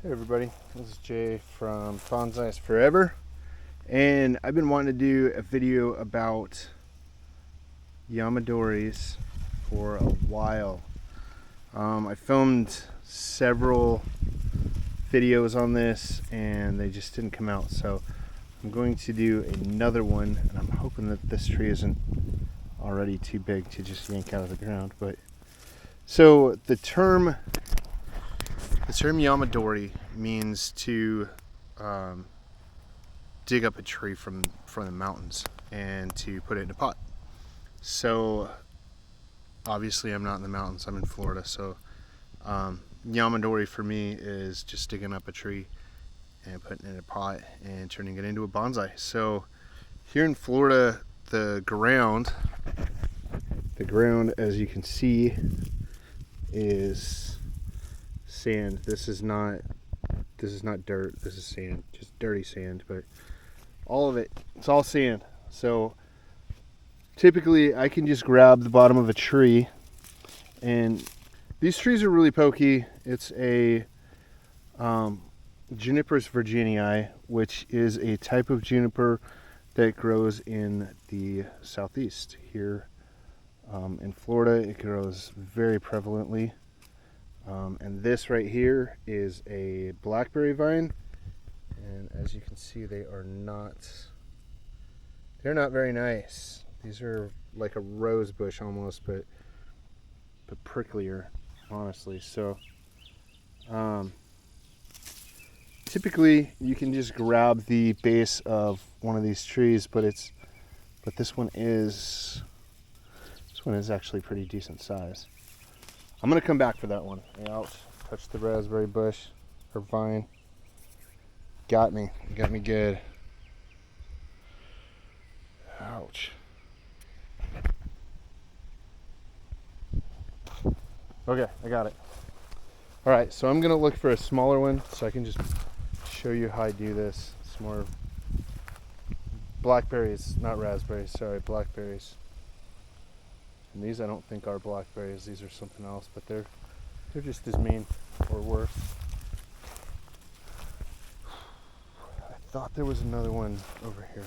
Hey everybody, this is Jay from Bonsai Forever, and I've been wanting to do a video about Yamadoris for a while. I filmed several videos on this and they just didn't come out, so I'm going to do another one, and I'm hoping that this tree isn't already too big to just yank out of the ground. But so the term Yamadori means to dig up a tree from the mountains and to put it in a pot. So obviously I'm not in the mountains, I'm in Florida, so Yamadori for me is just digging up a tree and putting it in a pot and turning it into a bonsai. So here in Florida, the ground as you can see is sand. This is not dirt, this is sand, just dirty sand, but all of it's all sand. So typically I can just grab the bottom of a tree, and these trees are really pokey. It's a Juniperus virginii, which is a type of juniper that grows in the southeast here in Florida. It grows very prevalently. And this right here is a blackberry vine, and as you can see, they're not very nice. These are like a rose bush almost, but pricklier, honestly. So typically you can just grab the base of one of these trees, but this one is actually pretty decent size. I'm gonna come back for that one. Ouch, touched the raspberry bush or vine. Got me good. Ouch. Okay, I got it. All right, so I'm gonna look for a smaller one so I can just show you how I do this. It's more blackberries, not raspberries, sorry, blackberries. And these I don't think are blackberries, these are something else, but they're just as mean or worse. I thought there was another one over here.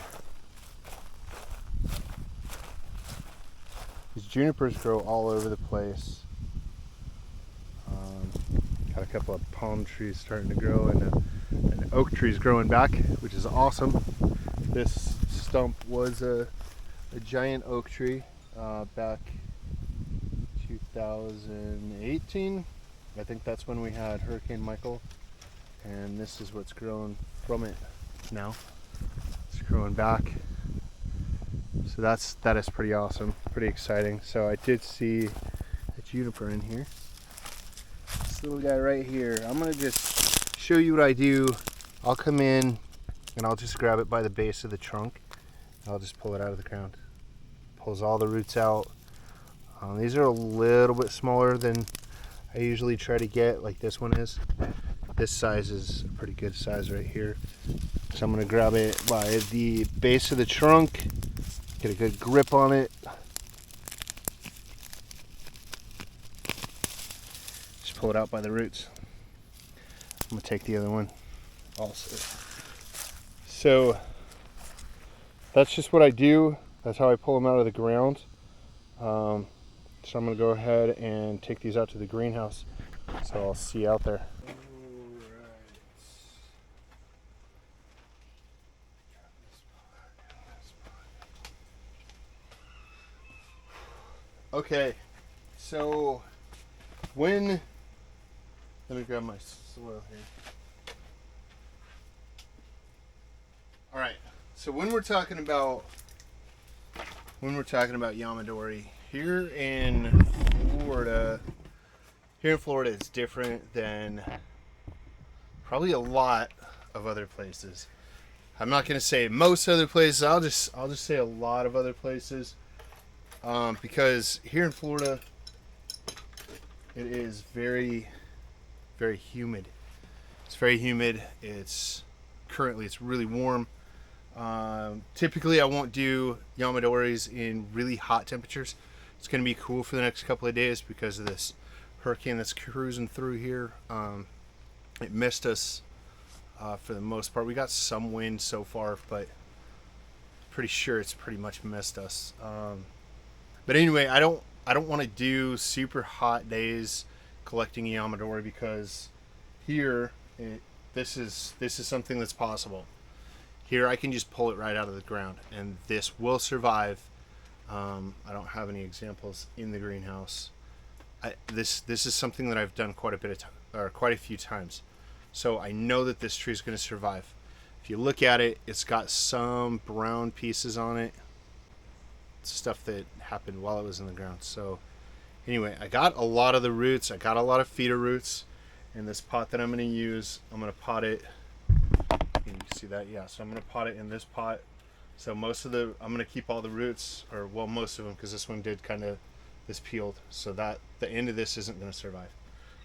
These junipers grow all over the place. Got a couple of palm trees starting to grow, and an oak tree is growing back, which is awesome. This stump was a giant oak tree back 2018. I think that's when we had Hurricane Michael, and this is what's grown from it now. It's growing back, so that is pretty awesome, pretty exciting. So I did see a juniper in here. This little guy right here. I'm gonna just show you what I do. I'll come in and I'll just grab it by the base of the trunk. I'll just pull it out of the ground. Pulls all the roots out. These are a little bit smaller than I usually try to get, like this one is. This size is a pretty good size right here. So I'm gonna grab it by the base of the trunk, get a good grip on it. Just pull it out by the roots. I'm gonna take the other one also. So that's just what I do. That's how I pull them out of the ground. So I'm gonna go ahead and take these out to the greenhouse. So I'll see you out there. Okay, so let me grab my soil here. All right, so when we're talking about Yamadori here in Florida, it's different than probably a lot of other places. I'm not going to say most other places. I'll just say a lot of other places, because here in Florida it is very, very humid. It's very humid. It's really warm. Typically I won't do Yamadoris in really hot temperatures. It's going to be cool for the next couple of days because of this hurricane that's cruising through here. It missed us for the most part. We got some wind so far, but pretty sure it's pretty much missed us. But anyway, I don't want to do super hot days collecting Yamadori because here this is something that's possible. Here I can just pull it right out of the ground, and this will survive. I don't have any examples in the greenhouse. This is something that I've done quite a few times, so I know that this tree is going to survive. If you look at it, it's got some brown pieces on it. It's stuff that happened while it was in the ground. So anyway, I got a lot of the roots. I got a lot of feeder roots in this pot that I'm going to use. I'm going to pot it. You can see that, yeah. So I'm going to pot it in this pot. So I'm going to keep all the roots, or well, most of them, because this one did kind of, this peeled. So that the end of this isn't going to survive.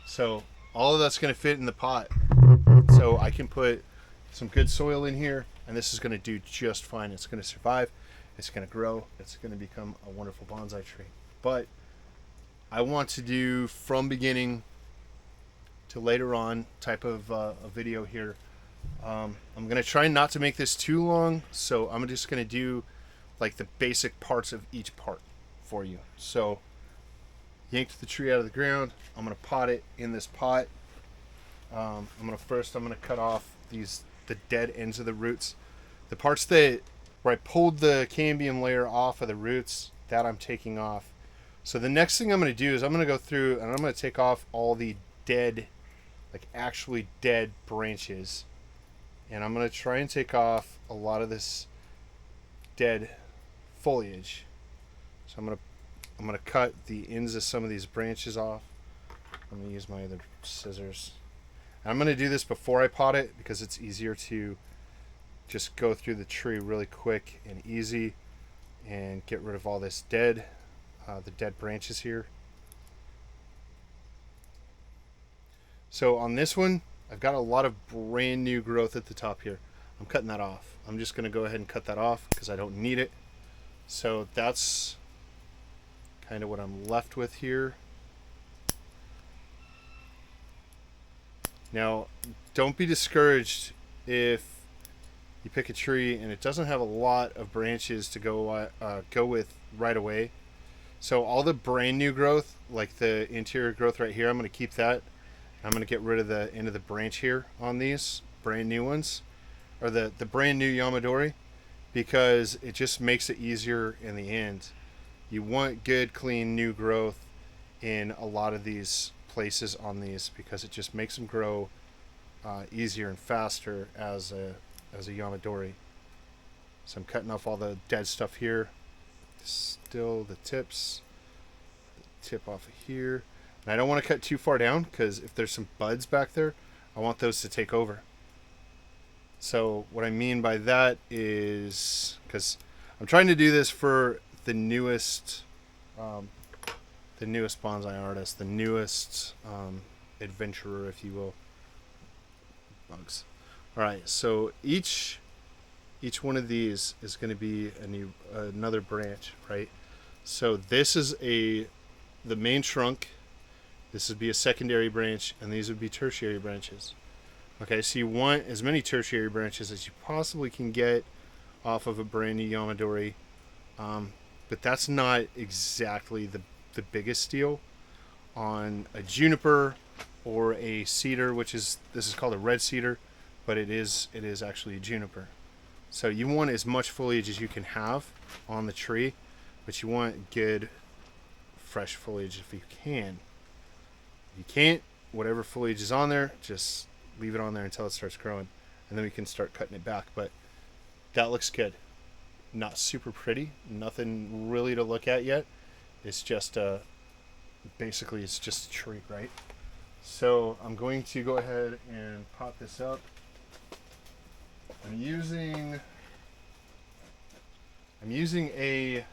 So all of that's going to fit in the pot. So I can put some good soil in here, and this is going to do just fine. It's going to survive. It's going to grow. It's going to become a wonderful bonsai tree. But I want to do from beginning to later on type of a video here. I'm going to try not to make this too long, so I'm just going to do like the basic parts of each part for you. So yanked the tree out of the ground. I'm going to pot it in this pot. I'm going to cut off the dead ends of the roots. The parts where I pulled the cambium layer off of the roots, that I'm taking off. So the next thing I'm going to do is I'm going to go through and I'm going to take off all the dead, like actually dead branches. And I'm going to try and take off a lot of this dead foliage. So I'm going to cut the ends of some of these branches off. I'm going to use my other scissors. I'm going to do this before I pot it because it's easier to just go through the tree really quick and easy and get rid of all this the dead branches here. So on this one, I've got a lot of brand new growth at the top here. I'm cutting that off. I'm just going to go ahead and cut that off because I don't need it. So that's kind of what I'm left with here. Now, don't be discouraged if you pick a tree and it doesn't have a lot of branches to go with right away. So all the brand new growth, like the interior growth right here, I'm going to keep that. I'm going to get rid of the end of the branch here on these brand new ones, or the brand new Yamadori, because it just makes it easier in the end. You want good, clean, new growth in a lot of these places on these because it just makes them grow easier and faster as a Yamadori. So I'm cutting off all the dead stuff here. Still the tips, the tip off of here. And I don't want to cut too far down because if there's some buds back there, I want those to take over. So what I mean by that is, because I'm trying to do this for the newest bonsai artist, the newest adventurer, if you will. Bugs. All right, so each one of these is going to be another branch, right? So this is the main trunk. This would be a secondary branch, and these would be tertiary branches. Okay, so you want as many tertiary branches as you possibly can get off of a brand new Yamadori, but that's not exactly the biggest deal on a juniper or a cedar, this is called a red cedar, but it is actually a juniper. So you want as much foliage as you can have on the tree, but you want good fresh foliage if you can. If you can't, whatever foliage is on there, just leave it on there until it starts growing, and then we can start cutting it back. But that looks good. Not super pretty, nothing really to look at yet. It's just basically it's just a tree, right? So I'm going to go ahead and pot this up. I'm using a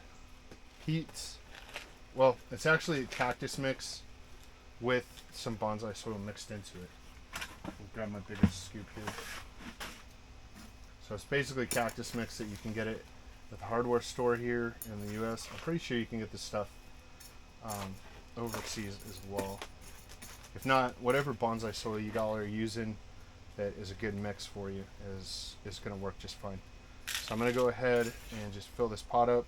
it's actually a cactus mix with some bonsai soil mixed into it. I'll grab my bigger scoop here. So it's basically cactus mix that you can get it at the hardware store here in the US. I'm pretty sure you can get this stuff overseas as well. If not, whatever bonsai soil you all are using that is a good mix for you is going to work just fine. So I'm going to go ahead and just fill this pot up.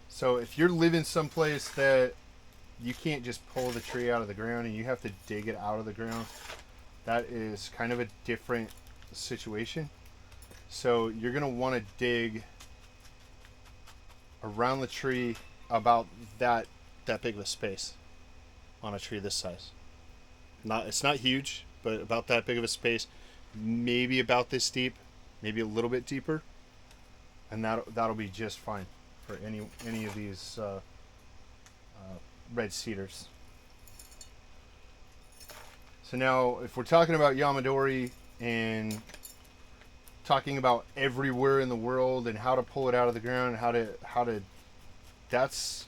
So if you're living someplace that you can't just pull the tree out of the ground and you have to dig it out of the ground, that is kind of a different situation. So you're going to want to dig around the tree about that big of a space on a tree this size. It's not huge, but about that big of a space, maybe about this deep, maybe a little bit deeper, and that'll be just fine for any of these red cedars. So now, if we're talking about Yamadori and talking about everywhere in the world and how to pull it out of the ground, and how to that's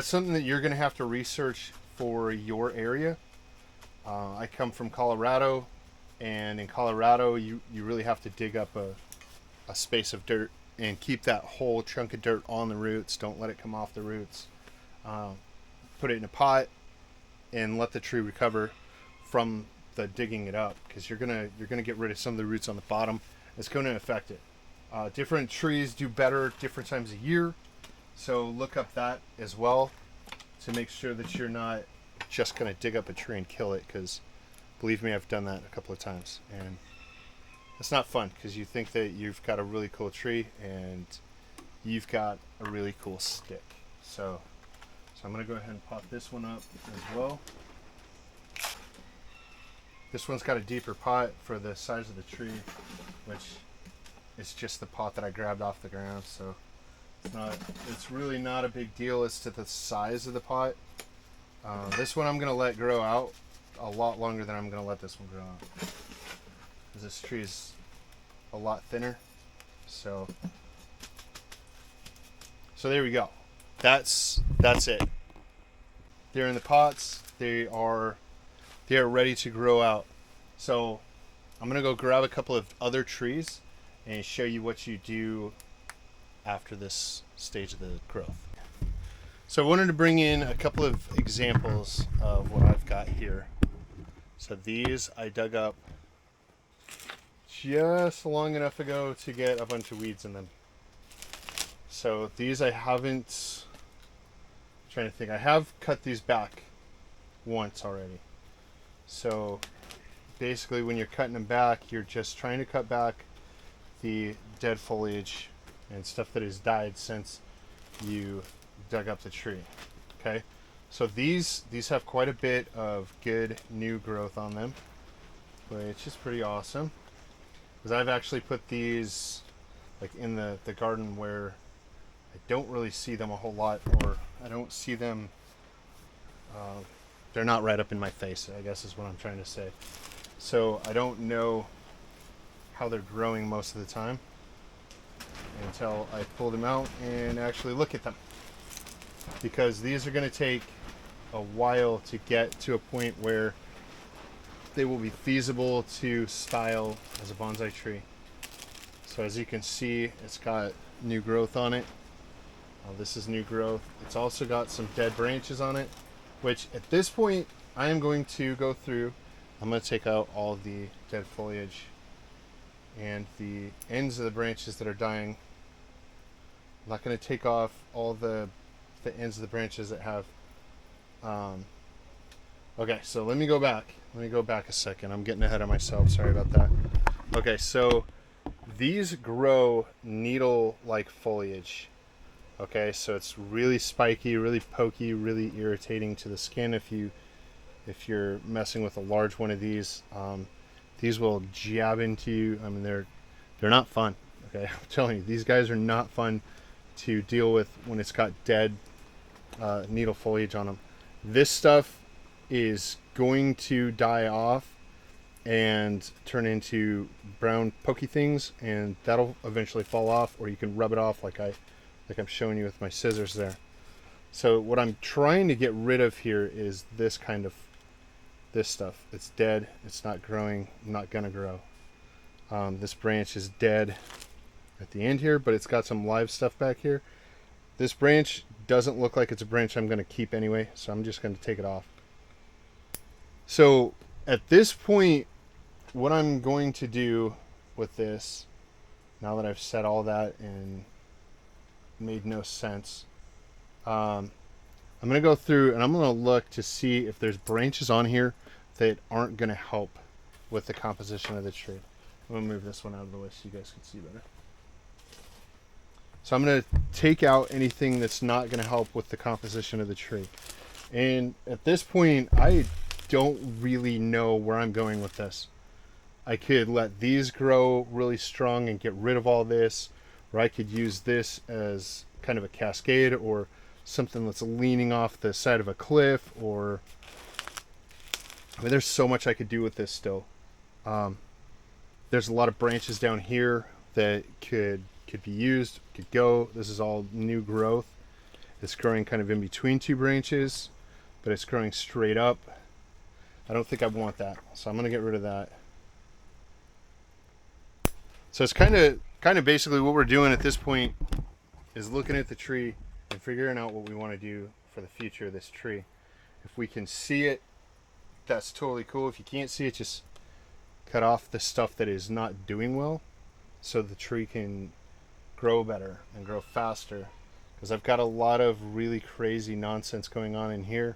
something that you're going to have to research for your area. I come from Colorado, and in Colorado you really have to dig up a space of dirt and keep that whole chunk of dirt on the roots. Don't let it come off the roots. Put it in a pot and let the tree recover from the digging it up, because you're gonna get rid of some of the roots on the bottom. It's going to affect it. Different trees do better different times of year, so look up that as well to make sure that you're not just going to dig up a tree and kill it, because believe me, I've done that a couple of times, and it's not fun, because you think that you've got a really cool tree and you've got a really cool stick. So I'm going to go ahead and pop this one up as well. This one's got a deeper pot for the size of the tree, which is just the pot that I grabbed off the ground, so it's really not a big deal as to the size of the pot. This one I'm going to let grow out a lot longer than I'm going to let this one grow out, because this tree is a lot thinner. So there we go. That's it. They're in the pots. They are ready to grow out. So I'm gonna go grab a couple of other trees and show you what you do after this stage of the growth. So I wanted to bring in a couple of examples of what I've got here. So these I dug up just long enough ago to get a bunch of weeds in them. So these I haven't, I'm trying to think, I have cut these back once already. So basically when you're cutting them back, you're just trying to cut back the dead foliage and stuff that has died since you dug up the tree. Okay, so these have quite a bit of good new growth on them, which is pretty awesome, because I've actually put these like in the garden where I don't really see them a whole lot, or I don't see them, they're not right up in my face, I guess is what I'm trying to say. So I don't know how they're growing most of the time until I pull them out and actually look at them, because these are going to take a while to get to a point where they will be feasible to style as a bonsai tree. So as you can see, it's got new growth on it. This is new growth. It's also got some dead branches on it, which at this point I am going to go through. I'm going to take out all of the dead foliage and the ends of the branches that are dying. I'm not going to take off all the ends of the branches that have okay, so let me go back a second. I'm getting ahead of myself, sorry about that. Okay, so these grow needle like foliage. Okay, so it's really spiky, really pokey, really irritating to the skin if you're messing with a large one of these. These will jab into you. I mean, they're not fun. Okay, I'm telling you, these guys are not fun to deal with when it's got dead needle foliage on them. This stuff is going to die off and turn into brown pokey things, and that'll eventually fall off, or you can rub it off like I'm showing you with my scissors there. So what I'm trying to get rid of here is this stuff. It's dead, it's not growing, not gonna grow. This branch is dead at the end here, but it's got some live stuff back here, This branch doesn't look like it's a branch I'm going to keep anyway, so I'm just going to take it off. So at this point, what I'm going to do with this, now that I've said all that and made no sense, I'm going to go through and I'm going to look to see if there's branches on here that aren't going to help with the composition of the tree. I'm going to move this one out of the way so you guys can see better. So I'm going to take out anything that's not going to help with the composition of the tree. And at this point, I don't really know where I'm going with this. I could let these grow really strong and get rid of all this, or I could use this as kind of a cascade or something that's leaning off the side of a cliff, or I mean, there's so much I could do with this still. There's a lot of branches down here that could be used, could go. This is all new growth. It's growing kind of in between two branches, but it's growing straight up. I don't think I want that, so I'm going to get rid of that. So it's kind of basically what we're doing at this point is looking at the tree and figuring out what we want to do for the future of this tree. If we can see it, that's totally cool. If you can't see it, just cut off the stuff that is not doing well so the tree can grow better and grow faster, because I've got a lot of really crazy nonsense going on in here.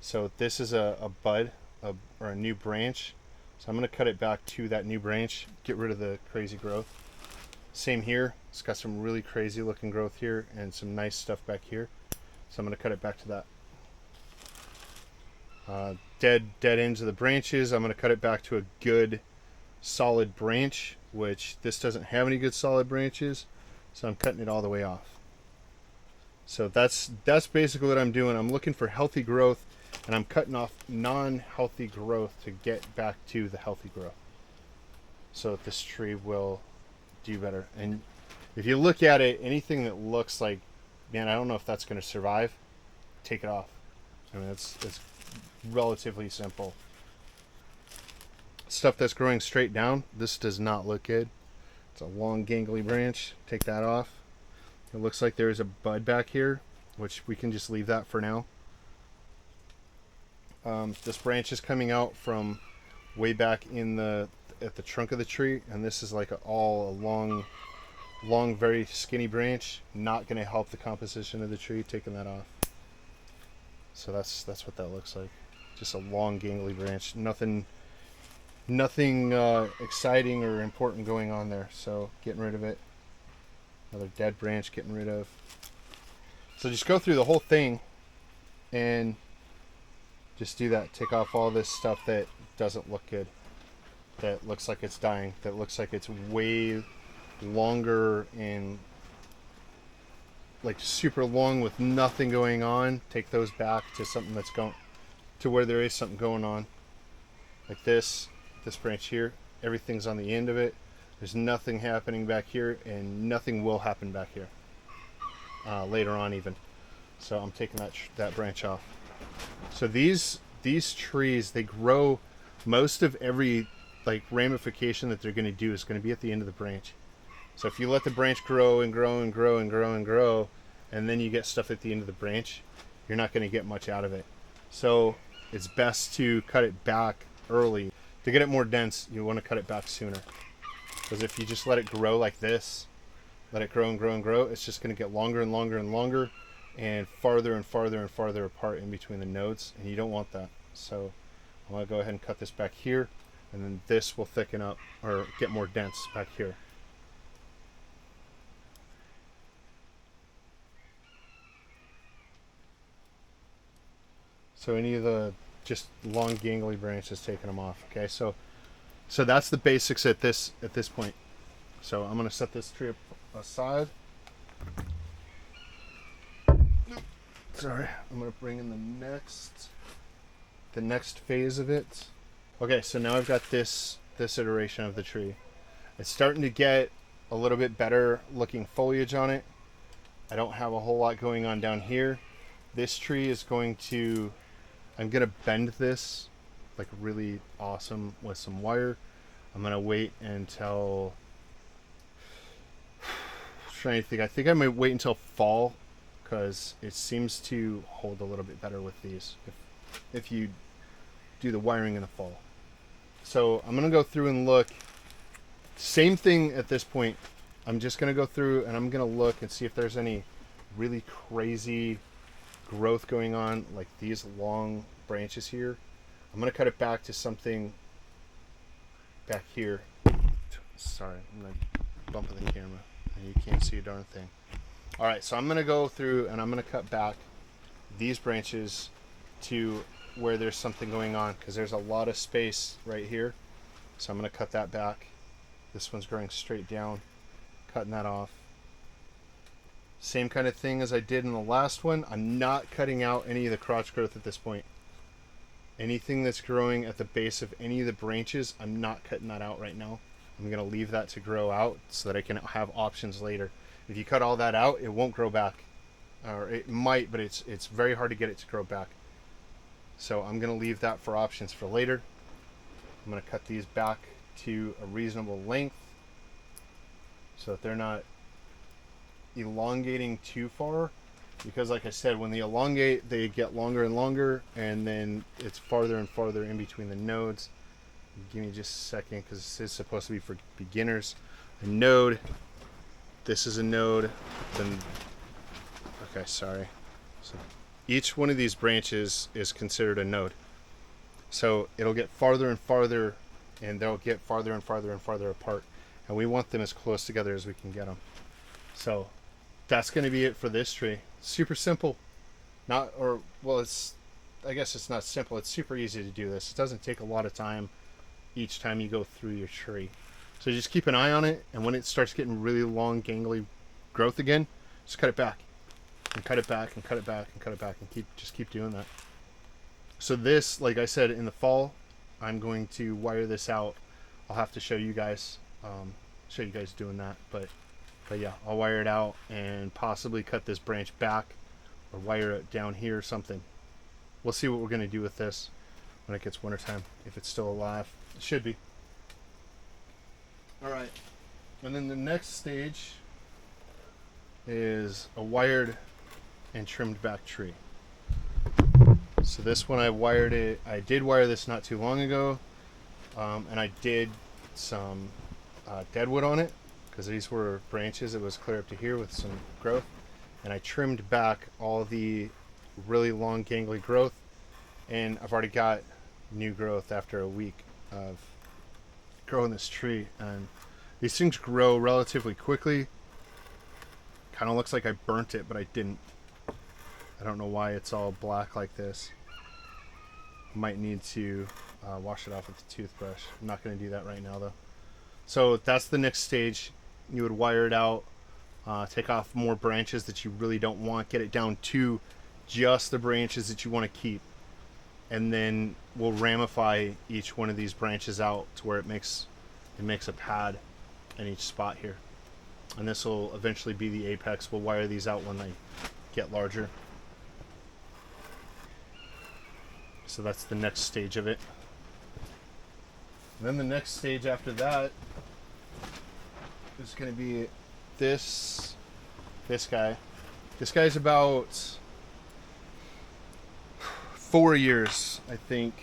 So this is a bud or a new branch, so I'm going to cut it back to that new branch, get rid of the crazy growth. Same here, it's got some really crazy looking growth here and some nice stuff back here, so I'm going to cut it back to that. Dead ends of the branches, I'm going to cut it back to a good solid branch, which this doesn't have any good solid branches, so I'm cutting it all the way off. So that's basically what I'm doing. I'm looking for healthy growth, and I'm cutting off non-healthy growth to get back to the healthy growth, so that this tree will do better. And if you look at it, anything that looks like, man, I don't know if that's going to survive, take it off. I mean, it's relatively simple. Stuff that's growing straight down, this does not look good. It's a long gangly branch, take that off. It looks like there's a bud back here, which we can just leave that for now. This branch is coming out from way back at the trunk of the tree, and this is like a long, very skinny branch. Not going to help the composition of the tree, taking that off. So that's what that looks like. Just a long gangly branch. Nothing exciting or important going on there, so getting rid of it. Another dead branch, getting rid of. So just go through the whole thing and just do that. Take off all this stuff that doesn't look good, that looks like it's dying, that looks like it's way longer and like super long with nothing going on. Take those back to something that's going to where there is something going on, like this branch here. Everything's on the end of it. There's nothing happening back here, and nothing will happen back here later on even. So I'm taking that branch off. So these trees, they grow, most of every like ramification that they're going to do is going to be at the end of the branch. So if you let the branch grow and grow and grow and grow and grow, and then you get stuff at the end of the branch, you're not going to get much out of it. So it's best to cut it back early. To get it more dense, you want to cut it back sooner. Because if you just let it grow like this, let it grow and grow and grow, it's just going to get longer and longer and longer and farther and farther and farther apart in between the nodes, and you don't want that. So I'm going to go ahead and cut this back here, and then this will thicken up or get more dense back here. So any of the just long gangly branches, taking them off. Okay, so that's the basics at this point. So I'm going to set this tree aside. Sorry, I'm going to bring in the next phase of it. Okay, so now I've got this iteration of the tree. It's starting to get a little bit better looking foliage on it. I don't have a whole lot going on down here. This tree is I'm going to bend this like really awesome with some wire. I'm going to wait until, I'm trying to think, I think I might wait until fall because it seems to hold a little bit better with these if you do the wiring in the fall. So I'm gonna go through and look. Same thing at this point. I'm just gonna go through and I'm gonna look and see if there's any really crazy growth going on, like these long branches here. I'm gonna cut it back to something back here. Sorry, I'm gonna bump the camera and you can't see a darn thing. All right, so I'm gonna go through and I'm gonna cut back these branches to where there's something going on, because there's a lot of space right here. So I'm gonna cut that back. This one's growing straight down, cutting that off. Same kind of thing as I did in the last one. I'm not cutting out any of the crotch growth at this point. Anything that's growing at the base of any of the branches, I'm not cutting that out right now. I'm gonna leave that to grow out so that I can have options later. If you cut all that out, it won't grow back. Or it might, but it's very hard to get it to grow back. So I'm gonna leave that for options for later. I'm gonna cut these back to a reasonable length so that they're not elongating too far, because like I said, when they elongate they get longer and longer, and then it's farther and farther in between the nodes. Give me just a second, because this is supposed to be for beginners. A node, this is a node, then okay, sorry. So each one of these branches is considered a node, so it'll get farther and farther, and they'll get farther and farther and farther apart, and we want them as close together as we can get them. So that's going to be it for this tree. Super simple. Not, or well, it's, I guess it's not simple, it's super easy to do this. It doesn't take a lot of time each time you go through your tree. So just keep an eye on it, and when it starts getting really long gangly growth again, just cut it back and cut it back and cut it back and cut it back, and keep doing that. So this, like I said, in the fall I'm going to wire this out. I'll have to show you guys doing that, but yeah, I'll wire it out and possibly cut this branch back or wire it down here or something. We'll see what we're going to do with this when it gets wintertime, if it's still alive. It should be. All right, and then the next stage is a wired and trimmed back tree. So this one I wired it. I did wire this not too long ago, and I did some deadwood on it, because these were branches. It was clear up to here with some growth, and I trimmed back all the really long gangly growth, and I've already got new growth after a week of growing this tree. And these things grow relatively quickly. Kind of looks like I burnt it, but I didn't. I don't know why it's all black like this. Might need to wash it off with a toothbrush. I'm not going to do that right now though. So that's the next stage. You would wire it out, take off more branches that you really don't want, get it down to just the branches that you want to keep, and then we'll ramify each one of these branches out to where it makes a pad in each spot here, and this will eventually be the apex. We'll wire these out when they get larger. So that's the next stage of it. And then the next stage after that is going to be this guy. This guy's about 4 years, I think.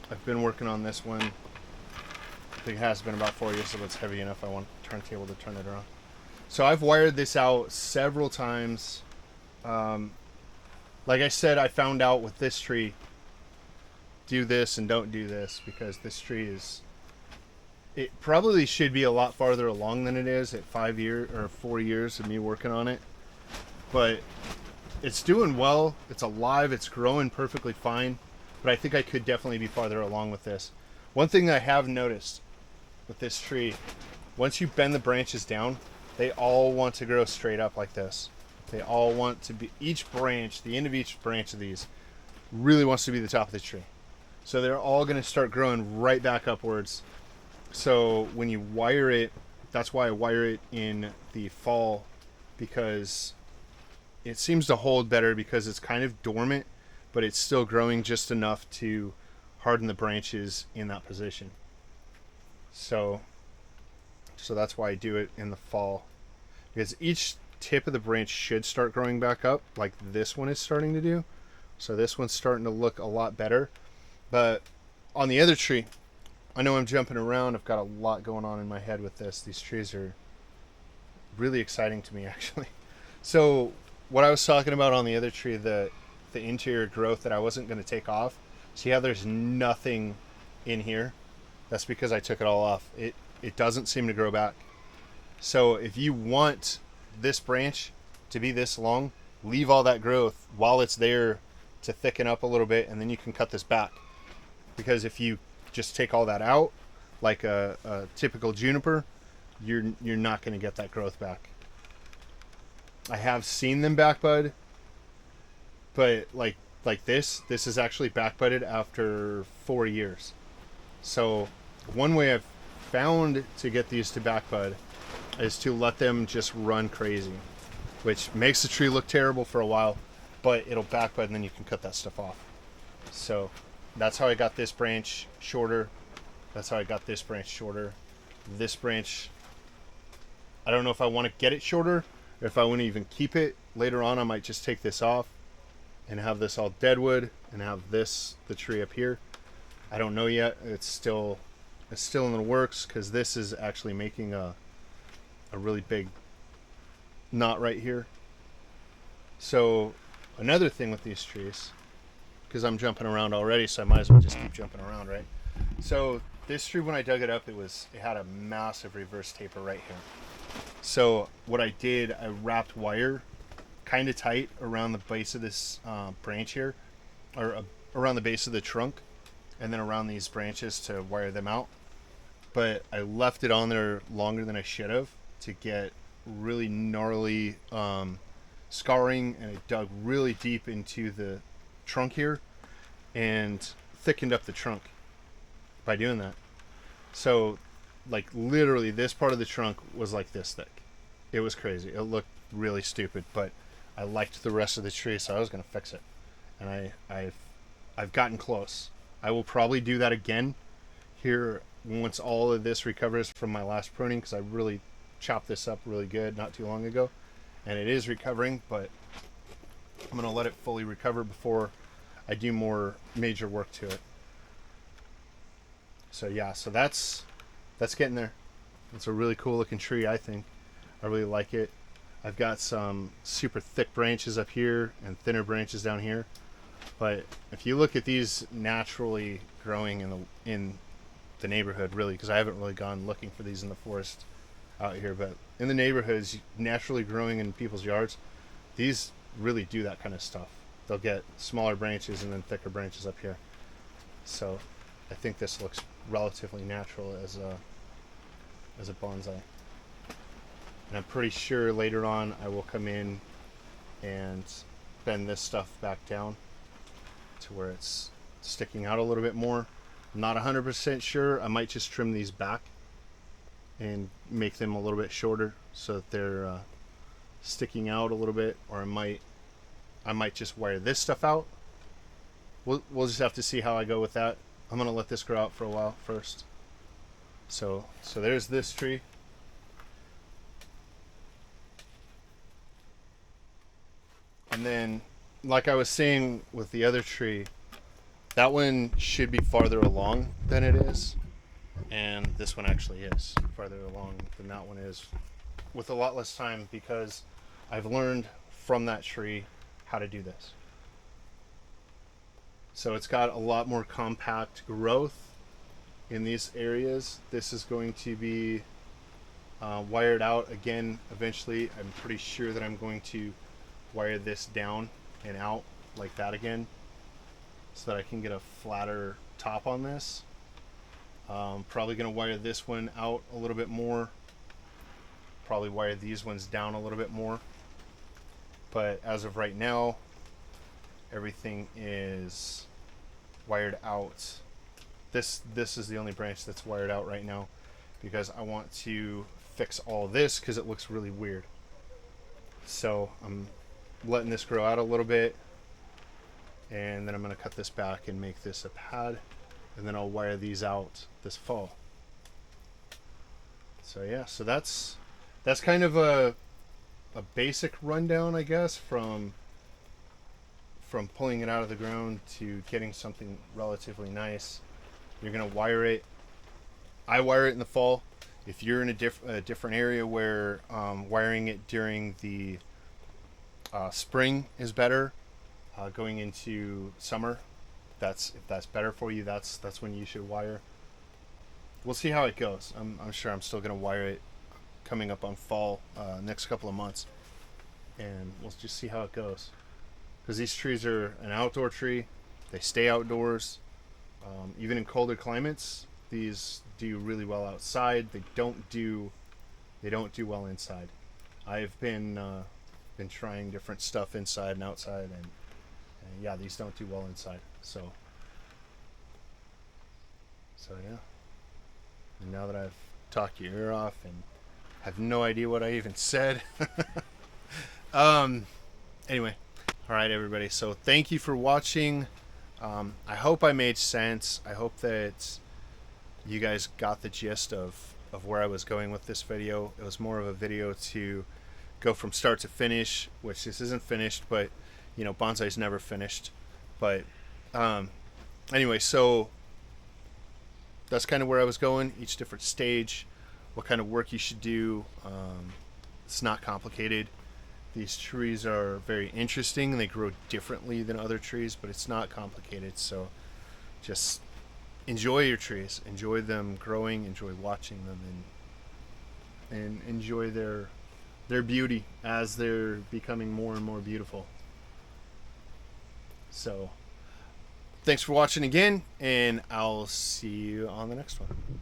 I've been working on this one. I think it has been about 4 years, so it's heavy enough. I want a turntable to turn it around. So I've wired this out several times. Like I said, I found out with this tree, do this and don't do this, because this tree is, it probably should be a lot farther along than it is at 5 years or 4 years of me working on it. But it's doing well, it's alive, it's growing perfectly fine, but I think I could definitely be farther along with this. One thing that I have noticed with this tree, once you bend the branches down, they all want to grow straight up like this. They all want to be, each branch, the end of each branch of these really wants to be the top of the tree. So they're all going to start growing right back upwards. So when you wire it, that's why I wire it in the fall, because it seems to hold better, because it's kind of dormant, but it's still growing just enough to harden the branches in that position. So that's why I do it in the fall, because each tip of the branch should start growing back up like this one is starting to do. So this one's starting to look a lot better. But on the other tree, I know I'm jumping around. I've got a lot going on in my head with this. These trees are really exciting to me, actually. So what I was talking about on the other tree, the interior growth that I wasn't going to take off. See how there's nothing in here? That's because I took it all off. It doesn't seem to grow back. So if you want this branch to be this long, leave all that growth while it's there to thicken up a little bit, and then you can cut this back. Because if you just take all that out, like a typical juniper, you're not going to get that growth back. I have seen them back bud, but like this is actually back budded after 4 years. So one way I've found to get these to back bud is to let them just run crazy, which makes the tree look terrible for a while, but it'll back bud and then you can cut that stuff off. So that's how I got this branch shorter. That's how I got this branch shorter. This branch, I don't know if I want to get it shorter or if I want to even keep it. Later on I might just take this off and have this all deadwood and have this, the tree up here. I don't know yet. It's still in the works, because this is actually making a really big knot right here. So another thing with these trees, because I'm jumping around already, so I might as well just keep jumping around, right? So this tree, when I dug it up, it had a massive reverse taper right here. So what I did, I wrapped wire kind of tight around the base of this branch here, or around the base of the trunk, and then around these branches to wire them out. But I left it on there longer than I should have to get really gnarly scarring, and it dug really deep into the trunk here and thickened up the trunk by doing that. So like literally this part of the trunk was like this thick. It was crazy. It looked really stupid, but I liked the rest of the tree, so I was going to fix it. And I've gotten close. I will probably do that again here once all of this recovers from my last pruning, because I really chopped this up really good not too long ago, and it is recovering, but I'm going to let it fully recover before I do more major work to it. So yeah, so that's getting there. It's a really cool looking tree, I think. I really like it. I've got some super thick branches up here and thinner branches down here. But if you look at these naturally growing in the neighborhood, really, because I haven't really gone looking for these in the forest out here, but in the neighborhoods, naturally growing in people's yards, these really do that kind of stuff. They'll get smaller branches and then thicker branches up here. So I think this looks relatively natural as a bonsai. And I'm pretty sure later on I will come in and bend this stuff back down to where it's sticking out a little bit more. I'm not 100% sure. I might just trim these back and make them a little bit shorter so that they're sticking out a little bit, or I might just wire this stuff out. We'll just have to see how I go with that. I'm gonna let this grow out for a while first. So there's this tree. And then, like I was saying with the other tree, that one should be farther along than it is. And this one actually is farther along than that one is, with a lot less time, because I've learned from that tree how to do this. So it's got a lot more compact growth in these areas. This is going to be wired out again eventually. I'm pretty sure that I'm going to wire this down and out like that again, so that I can get a flatter top on this. Probably going to wire this one out a little bit more. Probably wire these ones down a little bit more. But as of right now, everything is wired out. This is the only branch that's wired out right now, because I want to fix all this because it looks really weird. So I'm letting this grow out a little bit, and then I'm going to cut this back and make this a pad, and then I'll wire these out this fall. So yeah, so that's kind of a a basic rundown, I guess, from pulling it out of the ground to getting something relatively nice. You're gonna wire it. I wire it in the fall. If you're in a different area where wiring it during the spring is better, going into summer, if that's better for you, that's when you should wire. We'll see how it goes. I'm sure I'm still gonna wire it coming up on fall, next couple of months, and we'll just see how it goes. Because these trees are an outdoor tree, they stay outdoors. Even in colder climates, these do really well outside. They don't do well inside. I've been trying different stuff inside and outside, and yeah, these don't do well inside. So yeah. And now that I've talked your ear off and have no idea what I even said. Anyway, all right, everybody. So thank you for watching. I hope I made sense. I hope that you guys got the gist of where I was going with this video. It was more of a video to go from start to finish, which this isn't finished, but you know, bonsai's never finished. But anyway, so that's kind of where I was going. Each different stage, what kind of work you should do. It's not complicated. These trees are very interesting and they grow differently than other trees, but it's not complicated. So just enjoy your trees, enjoy them growing, enjoy watching them, and enjoy their beauty as they're becoming more and more beautiful. So thanks for watching again, and I'll see you on the next one.